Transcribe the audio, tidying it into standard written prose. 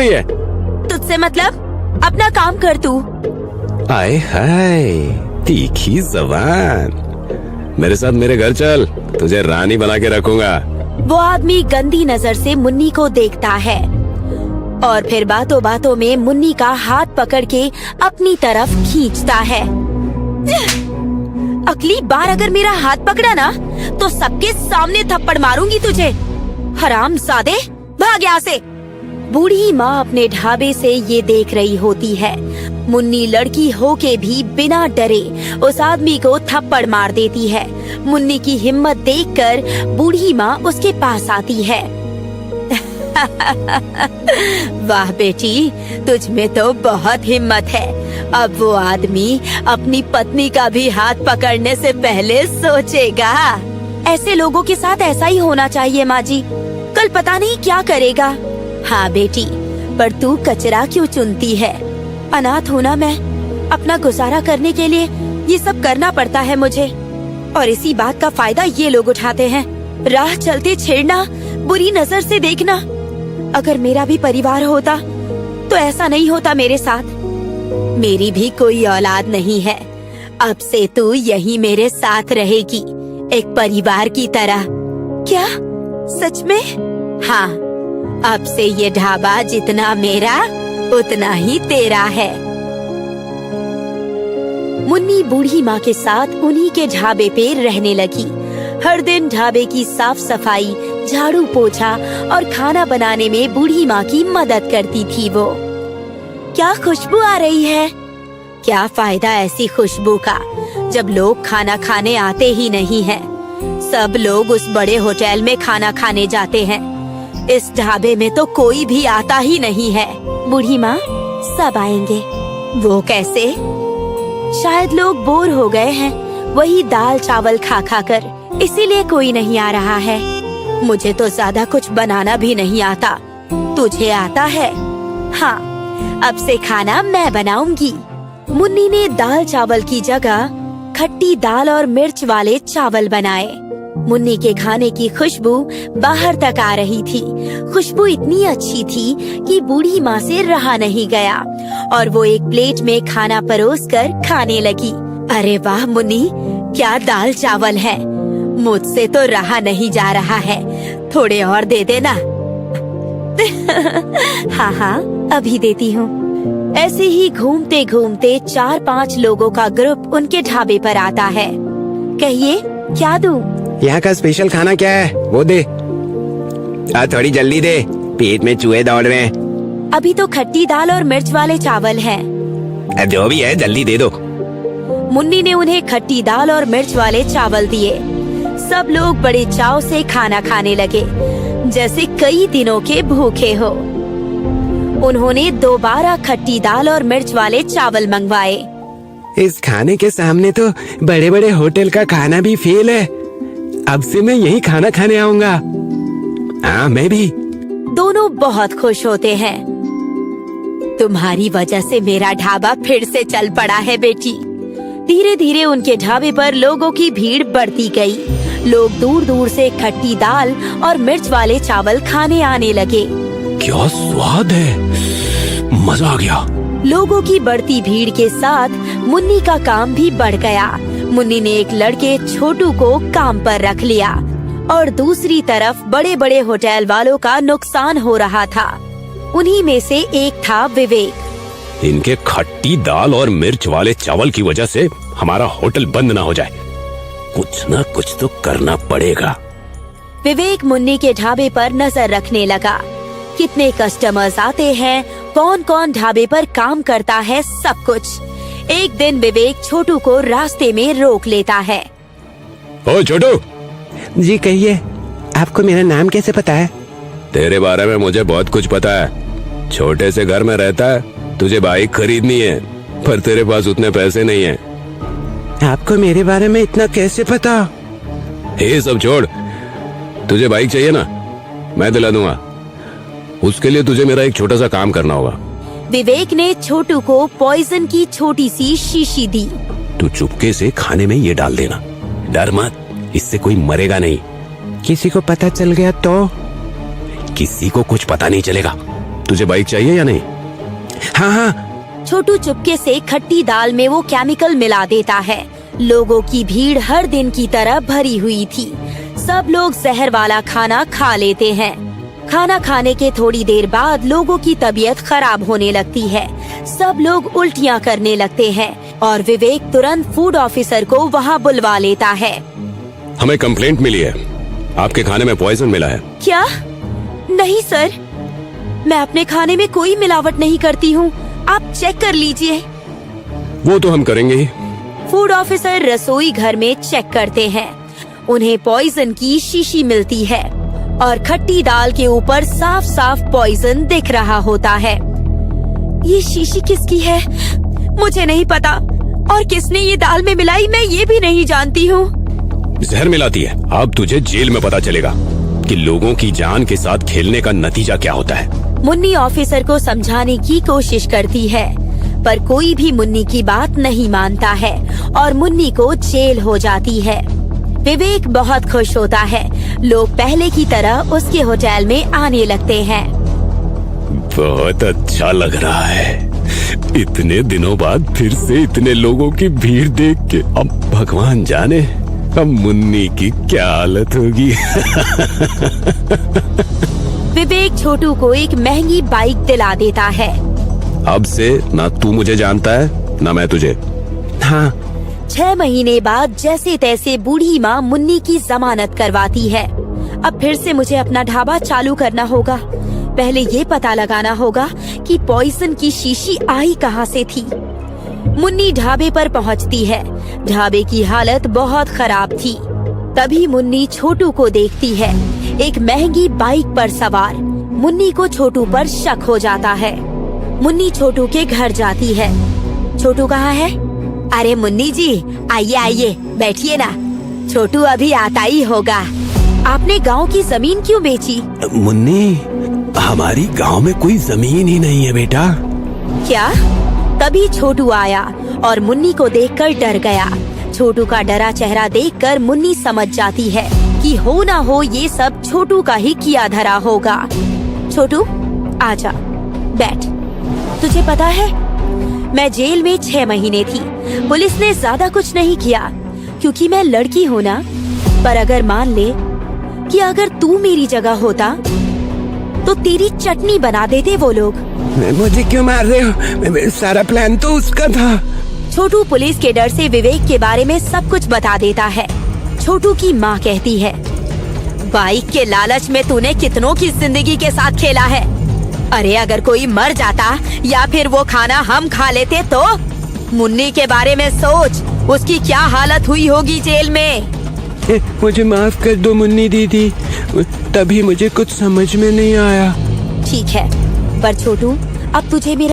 रही है? तुझसे मतलब? अपना काम कर तू। आए हाय, तीखी जबान। मेरे साथ मेरे घर चल, तुझे रानी बना के रखूंगा। वो आदमी गंदी नजर से मुन्नी को देखता है और फिर बातों बातों में मुन्नी का हाथ पकड़ के अपनी तरफ खींचता है। अगली बार अगर मेरा हाथ पकड़ा ना तो सबके सामने थप्पड़ मारूंगी तुझे। हरामजादे, भाग यहाँ से। बूढ़ी माँ अपने ढाबे से ये देख रही होती है। मुन्नी लड़की होके भी बिना डरे उस आदमी को थप्पड़ मार देती है। मुन्नी की हिम्मत देखकर बूढ़ी माँ उसके पास आती है। वाह बेटी, तुझ में तो बहुत हिम्मत है। अब वो आदमी अपनी पत्नी का भी हाथ पकड़ने से पहले सोचेगा। ऐसे लोगों के साथ ऐसा ही होना चाहिए माँ जी। कल पता नहीं क्या करेगा। हाँ बेटी, पर तू कचरा क्यों चुनती है? अनाथ हूँ ना मैं, अपना गुजारा करने के लिए ये सब करना पड़ता है मुझे, और इसी बात का फायदा ये लोग उठाते हैं। राह चलते छेड़ना, बुरी नजर से देखना। अगर मेरा भी परिवार होता तो ऐसा नहीं होता मेरे साथ। मेरी भी कोई औलाद नहीं है। अब से तू यहीं मेरे साथ रहेगी, एक परिवार की तरह। क्या सच में? हाँ, अब से ये ढाबा जितना मेरा उतना ही तेरा है। मुन्नी बूढ़ी माँ के साथ उन्हीं के ढाबे पे रहने लगी। हर दिन ढाबे की साफ सफाई, झाड़ू पोछा और खाना बनाने में बूढ़ी माँ की मदद करती थी वो। क्या खुशबू आ रही है। क्या फायदा ऐसी खुशबू का जब लोग खाना खाने आते ही नहीं हैं। सब लोग उस बड़े होटल में खाना खाने जाते हैं। इस ढाबे में तो कोई भी आता ही नहीं है। बूढ़ी माँ, सब आएंगे। वो कैसे? शायद लोग बोर हो गए हैं वही दाल चावल खा खा कर, इसीलिए कोई नहीं आ रहा है। मुझे तो ज्यादा कुछ बनाना भी नहीं आता। तुझे आता है? हाँ, अब से खाना मैं बनाऊंगी। मुन्नी ने दाल चावल की जगह खट्टी दाल और मिर्च वाले चावल बनाए। मुन्नी के खाने की खुशबू बाहर तक आ रही थी। खुशबू इतनी अच्छी थी कि बूढ़ी माँ से रहा नहीं गया और वो एक प्लेट में खाना परोसकर खाने लगी। अरे वाह मुन्नी, क्या दाल चावल है। मुझसे तो रहा नहीं जा रहा है, थोड़े और दे देना। हाँ हाँ, अभी देती हूँ। ऐसे ही घूमते घूमते 4-5 लोगों का ग्रुप उनके ढाबे पर आता है। कहिए, क्या दूं? यहाँ का स्पेशल खाना क्या है वो दे। थोड़ी जल्दी दे, पेट में चूहे दौड़ रहे हैं। अभी तो खट्टी दाल और मिर्च वाले चावल हैं। जो भी है जल्दी दे दो। मुन्नी ने उन्हें खट्टी दाल और मिर्च वाले चावल दिए। सब लोग बड़े चाव से खाना खाने लगे, जैसे कई दिनों के भूखे हो। उन्होंने दोबारा खट्टी दाल और मिर्च वाले चावल मंगवाए। इस खाने के सामने तो बड़े बड़े होटल का खाना भी फेल है। अब से मैं यही खाना खाने आऊंगा। हाँ, मैं भी। दोनों बहुत खुश होते हैं। तुम्हारी वजह से मेरा ढाबा फिर से चल पड़ा है बेटी। धीरे धीरे उनके ढाबे पर लोगों की भीड़ बढ़ती गई। लोग दूर दूर से खट्टी दाल और मिर्च वाले चावल खाने आने लगे। क्या स्वाद है, मजा आ गया। लोगों की बढ़ती भीड़ के साथ मुन्नी का काम भी बढ़ गया। मुन्नी ने एक लड़के छोटू को काम पर रख लिया और दूसरी तरफ बड़े बड़े होटल वालों का नुकसान हो रहा था। उन्हीं में से एक था विवेक। इनके खट्टी दाल और मिर्च वाले चावल की वजह से हमारा होटल बंद ना हो जाए। कुछ ना कुछ तो करना पड़ेगा। विवेक मुन्नी के ढाबे पर नजर रखने लगा। कितने कस्टमर्स आते हैं, कौन कौन ढाबे पर काम करता है, सब कुछ। एक दिन विवेक छोटू को रास्ते में रोक लेता है। ओ छोटू। जी कहिए, आपको मेरा नाम कैसे पता है? तेरे बारे में मुझे बहुत कुछ पता है। छोटे से घर में रहता है, तुझे बाइक खरीदनी है, पर तेरे पास उतने पैसे नहीं है। आपको मेरे बारे में इतना कैसे पता? ये सब छोड़, तुझे बाइक चाहिए ना, मैं दिला दूंगा। उसके लिए तुझे मेरा एक छोटा सा काम करना होगा। विवेक ने छोटू को पॉइजन की छोटी सी शीशी दी। तू चुपके से खाने में ये डाल देना, डर मत, इससे कोई मरेगा नहीं। किसी को पता चल गया तो? किसी को कुछ पता नहीं चलेगा, तुझे बाइक चाहिए या नहीं? हाँ हाँ। छोटू चुपके से खट्टी दाल में वो केमिकल मिला देता है। लोगों की भीड़ हर दिन की तरह भरी हुई थी। सब लोग जहर वाला खाना खा लेते हैं। खाना खाने के थोड़ी देर बाद लोगों की तबीयत खराब होने लगती है। सब लोग उल्टियाँ करने लगते हैं और विवेक तुरंत फूड ऑफिसर को वहाँ बुलवा लेता है। हमें कंप्लेंट मिली है, आपके खाने में पॉइजन मिला है। क्या? नहीं सर, मैं अपने खाने में कोई मिलावट नहीं करती हूँ। आप चेक कर लीजिए। वो तो हम करेंगे ही। फूड ऑफिसर रसोई घर में चेक करते हैं। उन्हें पॉइजन की शीशी मिलती है और खट्टी दाल के ऊपर साफ साफ पॉइजन दिख रहा होता है। ये शीशी किसकी है मुझे नहीं पता, और किसने ये दाल में मिलाई मैं ये भी नहीं जानती हूँ। जहर मिलाती है। अब तुझे जेल में पता चलेगा कि लोगों की जान के साथ खेलने का नतीजा क्या होता है। मुन्नी ऑफिसर को समझाने की कोशिश करती है, पर कोई भी मुन्नी की बात नहीं मानता है और मुन्नी को जेल हो जाती है। विवेक बहुत खुश होता है। लोग पहले की तरह उसके होटल में आने लगते हैं। बहुत अच्छा लग रहा है। इतने दिनों बाद फिर से इतने लोगों की भीड़ देख के अब भगवान जाने अब मुन्नी की क्या हालत होगी। विवेक छोटू को एक महंगी बाइक दिला देता है। अब से ना तू मुझे जानता है ना मैं तुझे। हाँ। 6 महीने बाद जैसे तैसे बूढ़ी माँ मुन्नी की जमानत करवाती है। अब फिर से मुझे अपना ढाबा चालू करना होगा। पहले ये पता लगाना होगा कि पॉइजन की शीशी आई कहाँ से थी। मुन्नी ढाबे पर पहुँचती है। ढाबे की हालत बहुत खराब थी। तभी मुन्नी छोटू को देखती है, एक महंगी बाइक पर सवार। मुन्नी को छोटू पर शक हो जाता है। मुन्नी छोटू के घर जाती है। छोटू कहाँ है? अरे मुन्नी जी, आइए आइए, बैठिए ना। छोटू अभी आता ही होगा। आपने गांव की जमीन क्यों बेची? मुन्नी, हमारी गांव में कोई जमीन ही नहीं है बेटा। क्या? तभी छोटू आया और मुन्नी को देखकर डर गया। छोटू का डरा चेहरा देखकर मुन्नी समझ जाती है कि हो ना हो ये सब छोटू का ही किया धरा होगा। छोटू आजा, बैठ। तुझे पता है मैं जेल में 6 महीने थी। पुलिस ने ज्यादा कुछ नहीं किया क्योंकि मैं लड़की हूँ ना। पर अगर मान ले कि अगर तू मेरी जगह होता तो तेरी चटनी बना देते वो लोग। मुझे क्यों मार रहे हो? सारा प्लान तो उसका था। छोटू पुलिस के डर से विवेक के बारे में सब कुछ बता देता है। छोटू की माँ कहती है, बाइक के लालच में तूने कितनों की जिंदगी के साथ खेला है। अरे अगर कोई मर जाता या फिर वो खाना हम खा लेते तो? मुन्नी के बारे में सोच, उसकी क्या हालत हुई होगी जेल में। मुझे माफ कर दो मुन्नी दीदी, तभी मुझे कुछ समझ में नहीं आया। ठीक है, पर छोटू अब तुझे मेरा